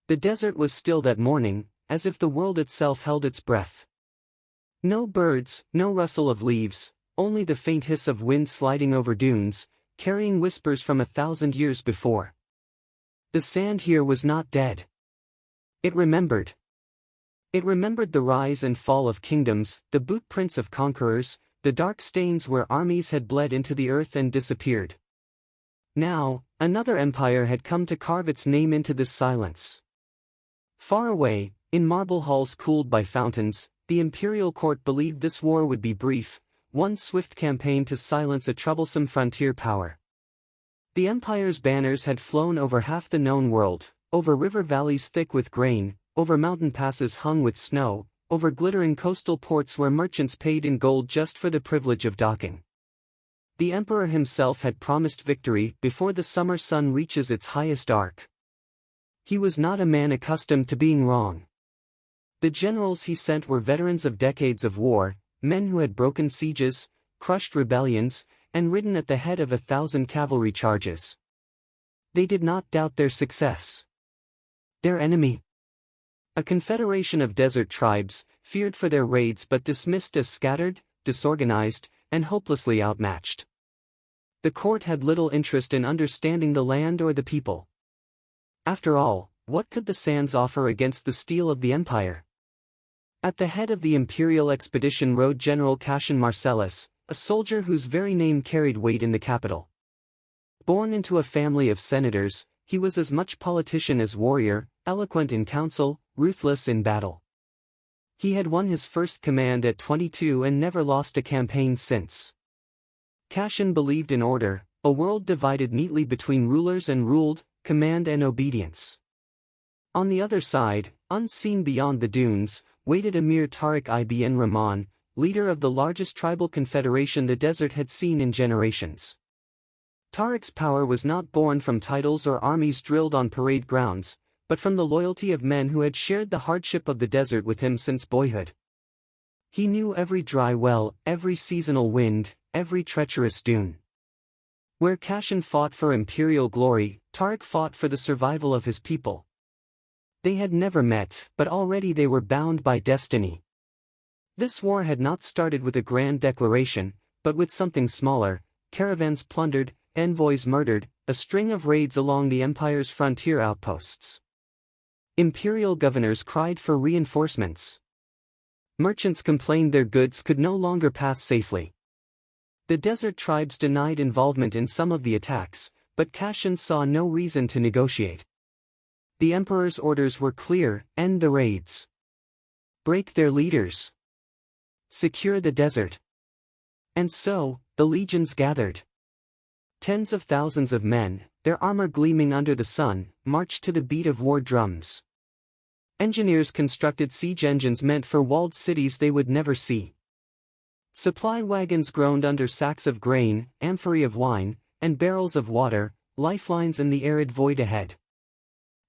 The desert was still that morning, as if the world itself held its breath. No birds, no rustle of leaves, only the faint hiss of wind sliding over dunes, carrying whispers from 1,000 years before. The sand here was not dead. It remembered. It remembered the rise and fall of kingdoms, the bootprints of conquerors, the dark stains where armies had bled into the earth and disappeared. Now, another empire had come to carve its name into this silence. Far away, in marble halls cooled by fountains, the imperial court believed this war would be brief, one swift campaign to silence a troublesome frontier power. The empire's banners had flown over half the known world, over river valleys thick with grain, over mountain passes hung with snow, over glittering coastal ports where merchants paid in gold just for the privilege of docking. The emperor himself had promised victory before the summer sun reaches its highest arc. He was not a man accustomed to being wrong. The generals he sent were veterans of decades of war, men who had broken sieges, crushed rebellions, and ridden at the head of 1,000 cavalry charges. They did not doubt their success. Their enemy, a confederation of desert tribes, feared for their raids but dismissed as scattered, disorganized, and hopelessly outmatched. The court had little interest in understanding the land or the people. After all, what could the sands offer against the steel of the empire? At the head of the imperial expedition rode General Cassian Marcellus, a soldier whose very name carried weight in the capital. Born into a family of senators, he was as much politician as warrior, eloquent in council, ruthless in battle. He had won his first command at 22 and never lost a campaign since. Cassian believed in order, a world divided neatly between rulers and ruled, command and obedience. On the other side, unseen beyond the dunes, waited Emir Tariq ibn Rahman, leader of the largest tribal confederation the desert had seen in generations. Tariq's power was not born from titles or armies drilled on parade grounds, but from the loyalty of men who had shared the hardship of the desert with him since boyhood. He knew every dry well, every seasonal wind, every treacherous dune. Where Cassian fought for imperial glory, Tariq fought for the survival of his people. They had never met, but already they were bound by destiny. This war had not started with a grand declaration, but with something smaller: caravans plundered, envoys murdered, a string of raids along the empire's frontier outposts. Imperial governors cried for reinforcements. Merchants complained their goods could no longer pass safely. The desert tribes denied involvement in some of the attacks, but Cassian saw no reason to negotiate. The emperor's orders were clear: end the raids. Break their leaders. Secure the desert. And so, the legions gathered. Tens of thousands of men, their armor gleaming under the sun, marched to the beat of war drums. Engineers constructed siege engines meant for walled cities they would never see. Supply wagons groaned under sacks of grain, amphorae of wine, and barrels of water, lifelines in the arid void ahead.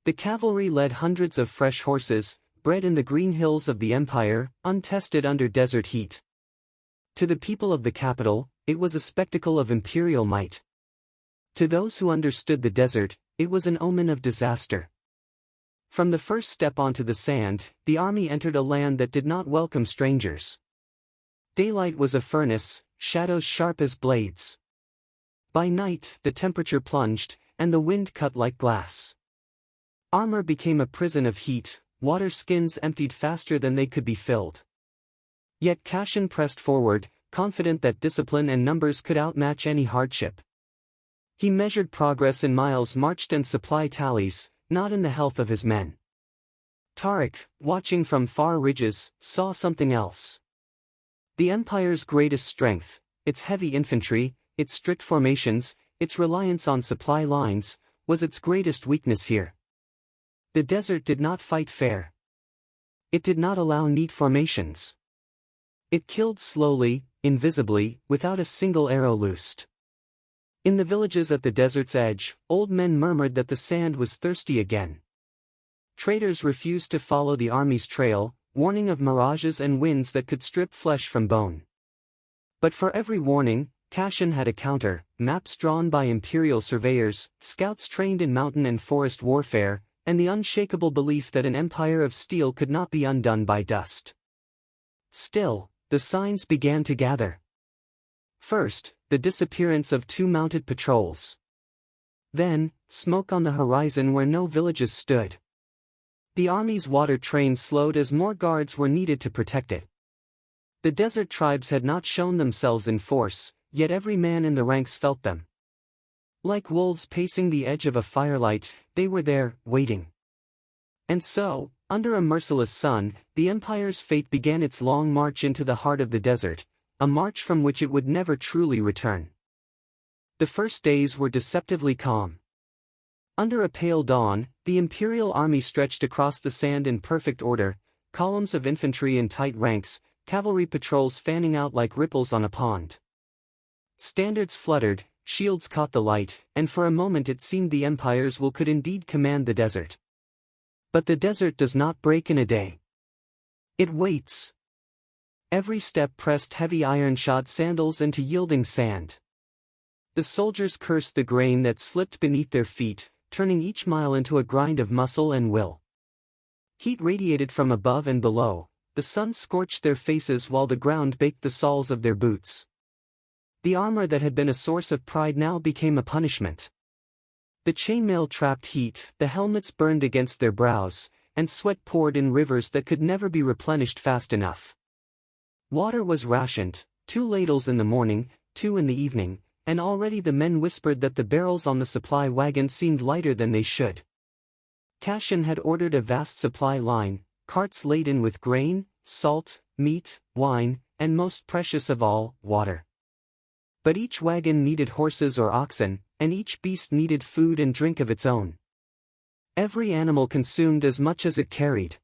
The cavalry led hundreds of fresh horses, bred in the green hills of the empire, untested under desert heat. To the people of the capital, it was a spectacle of imperial might. To those who understood the desert, it was an omen of disaster. From the first step onto the sand, the army entered a land that did not welcome strangers. Daylight was a furnace, shadows sharp as blades. By night, the temperature plunged, and the wind cut like glass. Armor became a prison of heat, water skins emptied faster than they could be filled. Yet Cassian pressed forward, confident that discipline and numbers could outmatch any hardship. He measured progress in miles marched and supply tallies, not in the health of his men. Tariq, watching from far ridges, saw something else. The empire's greatest strength, its heavy infantry, its strict formations, its reliance on supply lines, was its greatest weakness here. The desert did not fight fair. It did not allow neat formations. It killed slowly, invisibly, without a single arrow loosed. In the villages at the desert's edge, old men murmured that the sand was thirsty again. Traders refused to follow the army's trail, warning of mirages and winds that could strip flesh from bone. But for every warning, Cassian had a counter: maps drawn by imperial surveyors, scouts trained in mountain and forest warfare, and the unshakable belief that an empire of steel could not be undone by dust. Still, the signs began to gather. First, the disappearance of 2 mounted patrols. Then, smoke on the horizon where no villages stood. The army's water train slowed as more guards were needed to protect it. The desert tribes had not shown themselves in force, yet every man in the ranks felt them. Like wolves pacing the edge of a firelight, they were there, waiting. And so, under a merciless sun, the empire's fate began its long march into the heart of the desert, a march from which it would never truly return. The first days were deceptively calm. Under a pale dawn, the imperial army stretched across the sand in perfect order, columns of infantry in tight ranks, cavalry patrols fanning out like ripples on a pond. Standards fluttered, shields caught the light, and for a moment it seemed the empire's will could indeed command the desert. But the desert does not break in a day. It waits. Every step pressed heavy iron-shod sandals into yielding sand. The soldiers cursed the grain that slipped beneath their feet, turning each mile into a grind of muscle and will. Heat radiated from above and below, the sun scorched their faces while the ground baked the soles of their boots. The armor that had been a source of pride now became a punishment. The chainmail trapped heat, the helmets burned against their brows, and sweat poured in rivers that could never be replenished fast enough. Water was rationed, 2 ladles in the morning, 2 in the evening, and already the men whispered that the barrels on the supply wagon seemed lighter than they should. Cashin had ordered a vast supply line, carts laden with grain, salt, meat, wine, and most precious of all, water. But each wagon needed horses or oxen, and each beast needed food and drink of its own. Every animal consumed as much as it carried.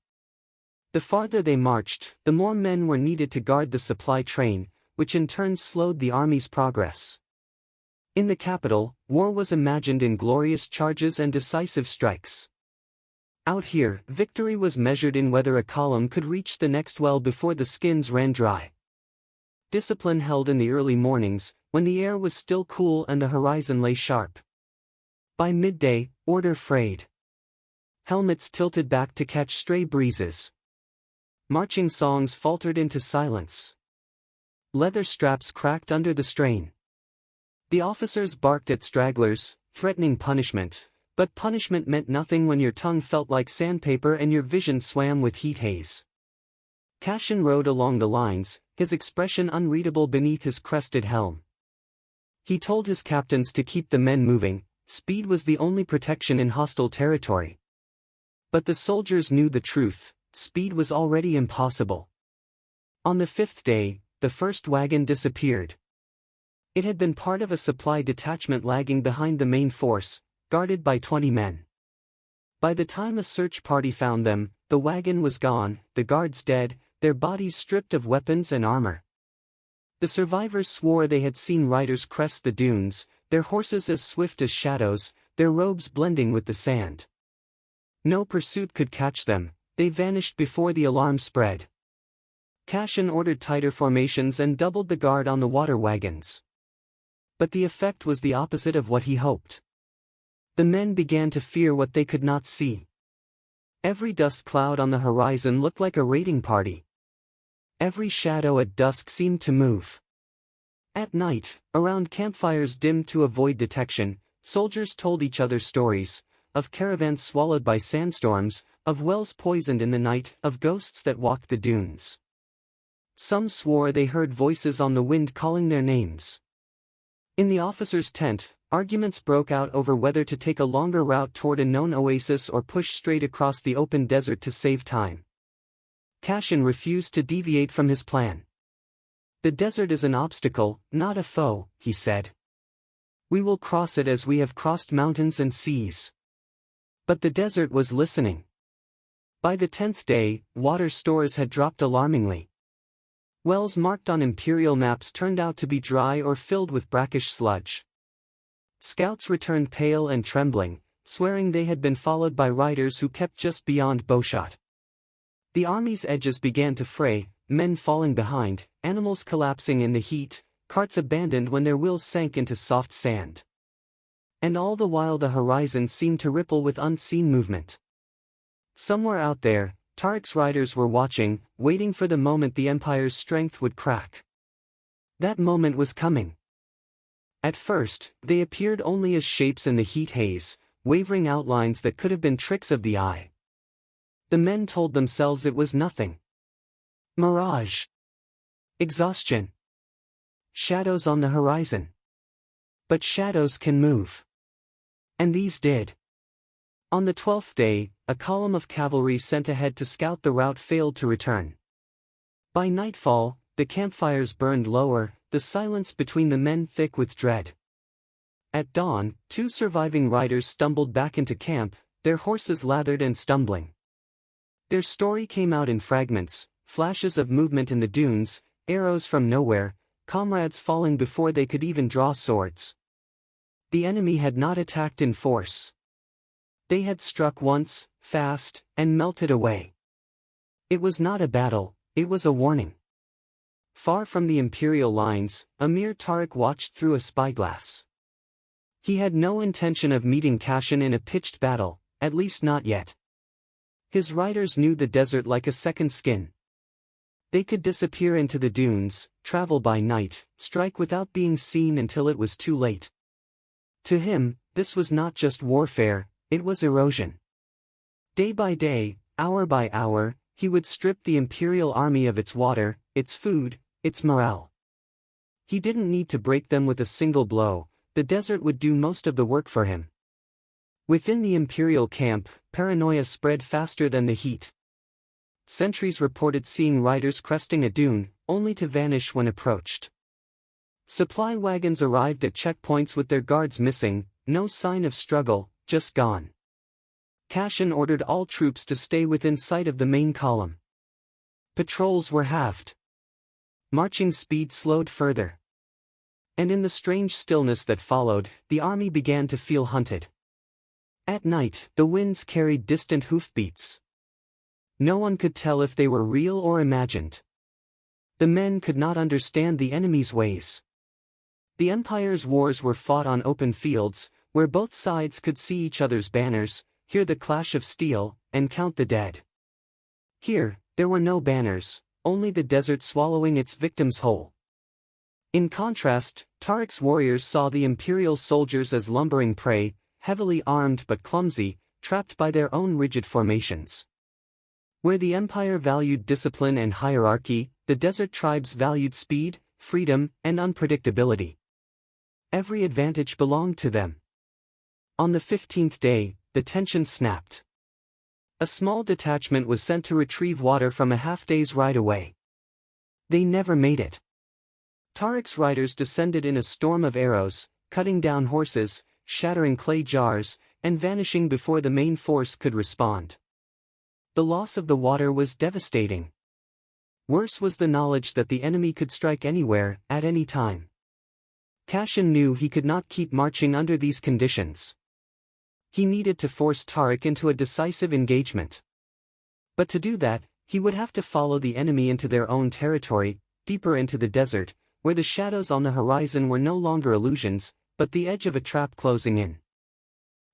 The farther they marched, the more men were needed to guard the supply train, which in turn slowed the army's progress. In the capital, war was imagined in glorious charges and decisive strikes. Out here, victory was measured in whether a column could reach the next well before the skins ran dry. Discipline held in the early mornings, when the air was still cool and the horizon lay sharp. By midday, order frayed. Helmets tilted back to catch stray breezes. Marching songs faltered into silence. Leather straps cracked under the strain. The officers barked at stragglers, threatening punishment, but punishment meant nothing when your tongue felt like sandpaper and your vision swam with heat haze. Cashin rode along the lines, his expression unreadable beneath his crested helm. He told his captains to keep the men moving, speed was the only protection in hostile territory. But the soldiers knew the truth, speed was already impossible. On the 5th day, the first wagon disappeared. It had been part of a supply detachment lagging behind the main force, guarded by 20 men. By the time a search party found them, the wagon was gone, the guards dead, their bodies stripped of weapons and armor. The survivors swore they had seen riders crest the dunes, their horses as swift as shadows, their robes blending with the sand. No pursuit could catch them, they vanished before the alarm spread. Cashin ordered tighter formations and doubled the guard on the water wagons. But the effect was the opposite of what he hoped. The men began to fear what they could not see. Every dust cloud on the horizon looked like a raiding party. Every shadow at dusk seemed to move. At night, around campfires dimmed to avoid detection, soldiers told each other stories, of caravans swallowed by sandstorms, of wells poisoned in the night, of ghosts that walked the dunes. Some swore they heard voices on the wind calling their names. In the officer's tent, arguments broke out over whether to take a longer route toward a known oasis or push straight across the open desert to save time. Cashin refused to deviate from his plan. The desert is an obstacle, not a foe, he said. We will cross it as we have crossed mountains and seas. But the desert was listening. By the 10th day, water stores had dropped alarmingly. Wells marked on imperial maps turned out to be dry or filled with brackish sludge. Scouts returned pale and trembling, swearing they had been followed by riders who kept just beyond bowshot. The army's edges began to fray, men falling behind, animals collapsing in the heat, carts abandoned when their wheels sank into soft sand. And all the while the horizon seemed to ripple with unseen movement. Somewhere out there, Tariq's riders were watching, waiting for the moment the Empire's strength would crack. That moment was coming. At first, they appeared only as shapes in the heat haze, wavering outlines that could have been tricks of the eye. The men told themselves it was nothing. Mirage. Exhaustion. Shadows on the horizon. But shadows can move. And these did. On the 12th day, a column of cavalry sent ahead to scout the route failed to return. By nightfall, the campfires burned lower, the silence between the men thick with dread. At dawn, 2 surviving riders stumbled back into camp, their horses lathered and stumbling. Their story came out in fragments, flashes of movement in the dunes, arrows from nowhere, comrades falling before they could even draw swords. The enemy had not attacked in force. They had struck once, fast, and melted away. It was not a battle, it was a warning. Far from the Imperial lines, Emir Tariq watched through a spyglass. He had no intention of meeting Kashan in a pitched battle, at least not yet. His riders knew the desert like a second skin. They could disappear into the dunes, travel by night, strike without being seen until it was too late. To him, this was not just warfare, it was erosion. Day by day, hour by hour, he would strip the Imperial army of its water, its food, its morale. He didn't need to break them with a single blow, the desert would do most of the work for him. Within the Imperial camp, paranoia spread faster than the heat. Sentries reported seeing riders cresting a dune, only to vanish when approached. Supply wagons arrived at checkpoints with their guards missing, no sign of struggle, just gone. Kashan ordered all troops to stay within sight of the main column. Patrols were halved. Marching speed slowed further. And in the strange stillness that followed, the army began to feel hunted. At night, the winds carried distant hoofbeats. No one could tell if they were real or imagined. The men could not understand the enemy's ways. The Empire's wars were fought on open fields, where both sides could see each other's banners, hear the clash of steel, and count the dead. Here, there were no banners, only the desert swallowing its victims whole. In contrast, Tariq's warriors saw the Imperial soldiers as lumbering prey, heavily armed but clumsy, trapped by their own rigid formations. Where the Empire valued discipline and hierarchy, the desert tribes valued speed, freedom, and unpredictability. Every advantage belonged to them. On the 15th day, the tension snapped. A small detachment was sent to retrieve water from a half-day's ride away. They never made it. Tariq's riders descended in a storm of arrows, cutting down horses, shattering clay jars, and vanishing before the main force could respond. The loss of the water was devastating. Worse was the knowledge that the enemy could strike anywhere, at any time. Kashan knew he could not keep marching under these conditions. He needed to force Tariq into a decisive engagement. But to do that, he would have to follow the enemy into their own territory, deeper into the desert, where the shadows on the horizon were no longer illusions, but the edge of a trap closing in.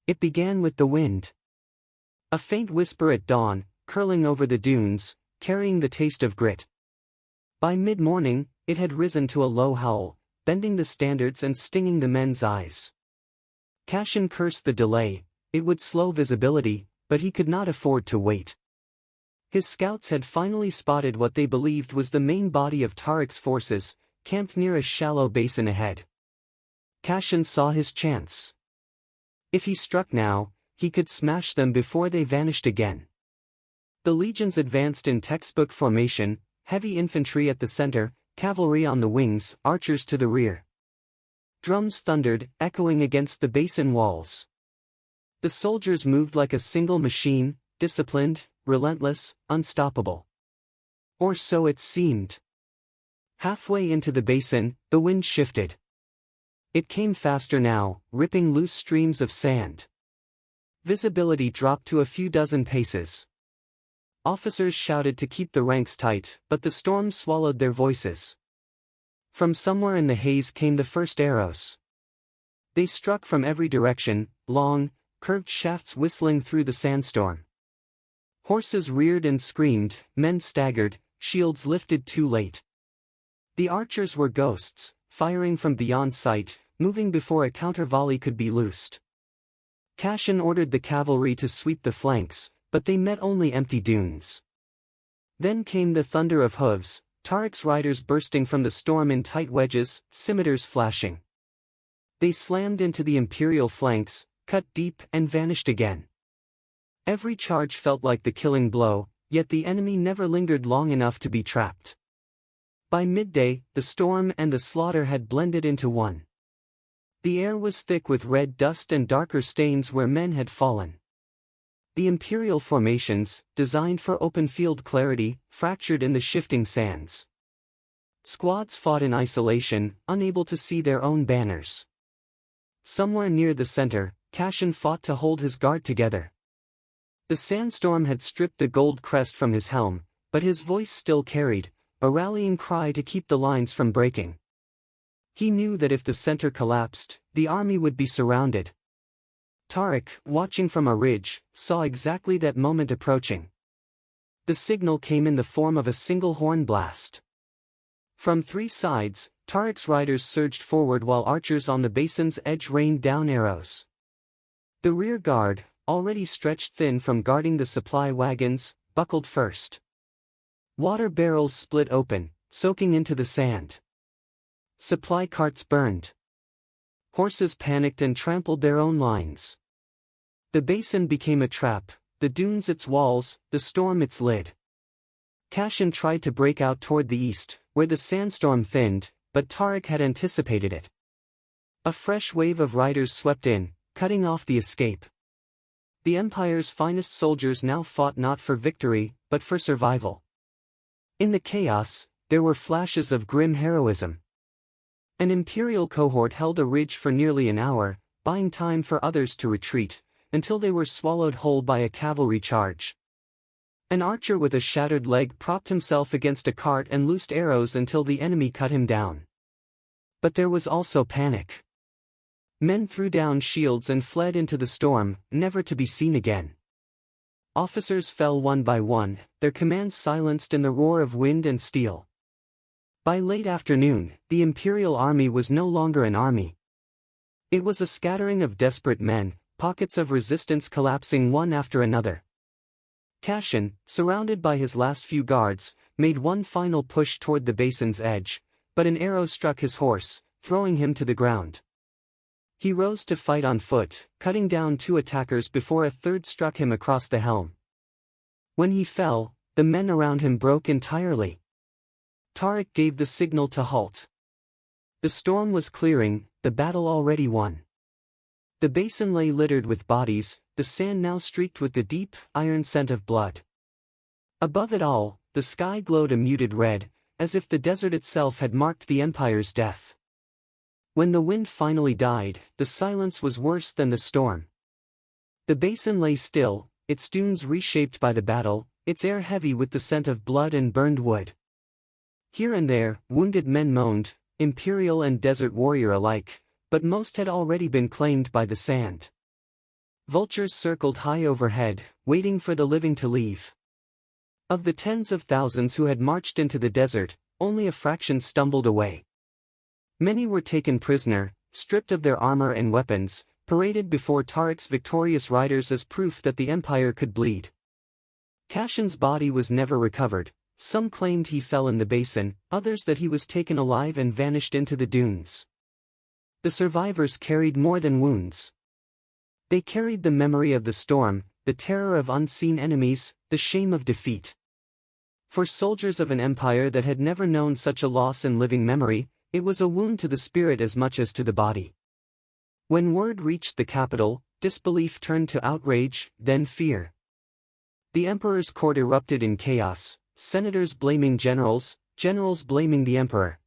It began with the wind. A faint whisper at dawn, curling over the dunes, carrying the taste of grit. By mid-morning, it had risen to a low howl, bending the standards and stinging the men's eyes. Kashan cursed the delay, it would slow visibility, but he could not afford to wait. His scouts had finally spotted what they believed was the main body of Tariq's forces, camped near a shallow basin ahead. Kashan saw his chance. If he struck now, he could smash them before they vanished again. The legions advanced in textbook formation, heavy infantry at the center, cavalry on the wings, archers to the rear. Drums thundered, echoing against the basin walls. The soldiers moved like a single machine, disciplined, relentless, unstoppable. Or so it seemed. Halfway into the basin, the wind shifted. It came faster now, ripping loose streams of sand. Visibility dropped to a few dozen paces. Officers shouted to keep the ranks tight, but the storm swallowed their voices. From somewhere in the haze came the first arrows. They struck from every direction, long, curved shafts whistling through the sandstorm. Horses reared and screamed, men staggered, shields lifted too late. The archers were ghosts, firing from beyond sight, moving before a counter-volley could be loosed. Cashen ordered the cavalry to sweep the flanks, but they met only empty dunes. Then came the thunder of hooves, Tariq's riders bursting from the storm in tight wedges, scimitars flashing. They slammed into the imperial flanks, cut deep, and vanished again. Every charge felt like the killing blow, yet the enemy never lingered long enough to be trapped. By midday, the storm and the slaughter had blended into one. The air was thick with red dust and darker stains where men had fallen. The imperial formations, designed for open field clarity, fractured in the shifting sands. Squads fought in isolation, unable to see their own banners. Somewhere near the center, Cashen fought to hold his guard together. The sandstorm had stripped the gold crest from his helm, but his voice still carried, a rallying cry to keep the lines from breaking. He knew that if the center collapsed, the army would be surrounded. Tariq, watching from a ridge, saw exactly that moment approaching. The signal came in the form of a single horn blast. From three sides, Tariq's riders surged forward while archers on the basin's edge rained down arrows. The rear guard, already stretched thin from guarding the supply wagons, buckled first. Water barrels split open, soaking into the sand. Supply carts burned. Horses panicked and trampled their own lines. The basin became a trap, the dunes its walls, the storm its lid. Cashen tried to break out toward the east, where the sandstorm thinned, but Tariq had anticipated it. A fresh wave of riders swept in, cutting off the escape. The Empire's finest soldiers now fought not for victory, but for survival. In the chaos, there were flashes of grim heroism. An imperial cohort held a ridge for nearly an hour, buying time for others to retreat, until they were swallowed whole by a cavalry charge. An archer with a shattered leg propped himself against a cart and loosed arrows until the enemy cut him down. But there was also panic. Men threw down shields and fled into the storm, never to be seen again. Officers fell one by one, their commands silenced in the roar of wind and steel. By late afternoon, the imperial army was no longer an army. It was a scattering of desperate men, pockets of resistance collapsing one after another. Cashen, surrounded by his last few guards, made one final push toward the basin's edge, but an arrow struck his horse, throwing him to the ground. He rose to fight on foot, cutting down two attackers before a third struck him across the helm. When he fell, the men around him broke entirely. Tariq gave the signal to halt. The storm was clearing, the battle already won. The basin lay littered with bodies, the sand now streaked with the deep, iron scent of blood. Above it all, the sky glowed a muted red, as if the desert itself had marked the Empire's death. When the wind finally died, the silence was worse than the storm. The basin lay still, its dunes reshaped by the battle, its air heavy with the scent of blood and burned wood. Here and there, wounded men moaned, imperial and desert warrior alike, but most had already been claimed by the sand. Vultures circled high overhead, waiting for the living to leave. Of the tens of thousands who had marched into the desert, only a fraction stumbled away. Many were taken prisoner, stripped of their armor and weapons, paraded before Tariq's victorious riders as proof that the Empire could bleed. Cashen's body was never recovered. Some claimed he fell in the basin, others that he was taken alive and vanished into the dunes. The survivors carried more than wounds. They carried the memory of the storm, the terror of unseen enemies, the shame of defeat. For soldiers of an empire that had never known such a loss in living memory, it was a wound to the spirit as much as to the body. When word reached the capital, disbelief turned to outrage, then fear. The emperor's court erupted in chaos. Senators blaming generals, generals blaming the emperor.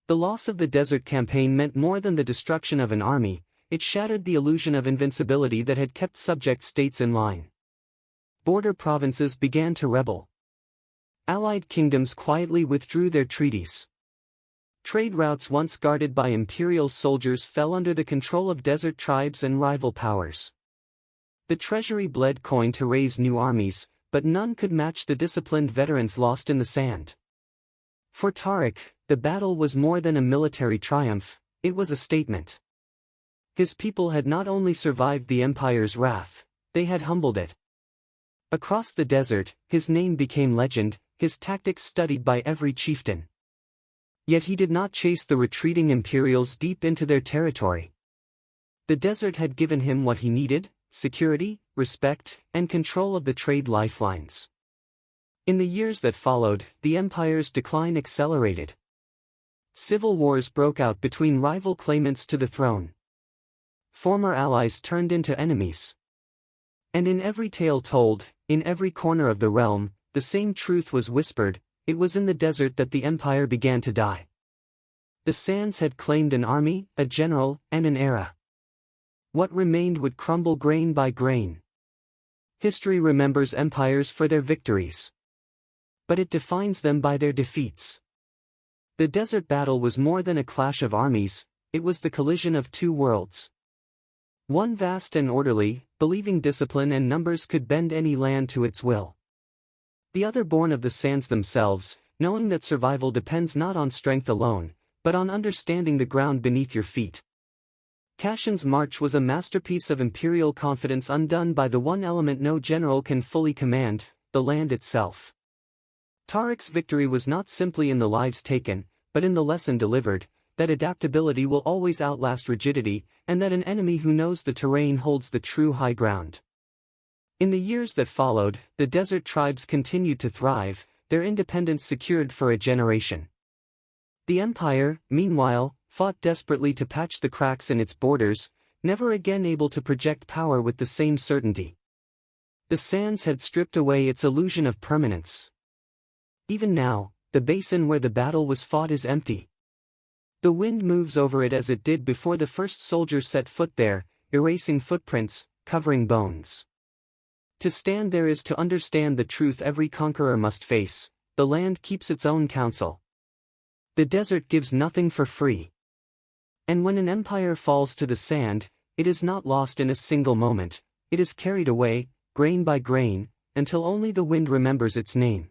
The loss of the desert campaign meant more than the destruction of an army, it shattered the illusion of invincibility that had kept subject states in line. Border provinces began to rebel. Allied kingdoms quietly withdrew their treaties. Trade routes once guarded by imperial soldiers fell under the control of desert tribes and rival powers. The treasury bled coin to raise new armies, but none could match the disciplined veterans lost in the sand. For Tariq, the battle was more than a military triumph, it was a statement. His people had not only survived the empire's wrath, they had humbled it. Across the desert, his name became legend, his tactics studied by every chieftain. Yet he did not chase the retreating Imperials deep into their territory. The desert had given him what he needed: security, respect, and control of the trade lifelines. In the years that followed, the empire's decline accelerated. Civil wars broke out between rival claimants to the throne. Former allies turned into enemies. And in every tale told, in every corner of the realm, the same truth was whispered: it was in the desert that the empire began to die. The sands had claimed an army, a general, and an era. What remained would crumble grain by grain. History remembers empires for their victories, but it defines them by their defeats. The desert battle was more than a clash of armies, it was the collision of two worlds. One vast and orderly, believing discipline and numbers could bend any land to its will. The other born of the sands themselves, knowing that survival depends not on strength alone, but on understanding the ground beneath your feet. Kashan's march was a masterpiece of imperial confidence undone by the one element no general can fully command: the land itself. Tariq's victory was not simply in the lives taken, but in the lesson delivered, that adaptability will always outlast rigidity, and that an enemy who knows the terrain holds the true high ground. In the years that followed, the desert tribes continued to thrive, their independence secured for a generation. The empire, meanwhile, fought desperately to patch the cracks in its borders, never again able to project power with the same certainty. The sands had stripped away its illusion of permanence. Even now, the basin where the battle was fought is empty. The wind moves over it as it did before the first soldier set foot there, erasing footprints, covering bones. To stand there is to understand the truth every conqueror must face: the land keeps its own counsel. The desert gives nothing for free. And when an empire falls to the sand, it is not lost in a single moment, it is carried away, grain by grain, until only the wind remembers its name.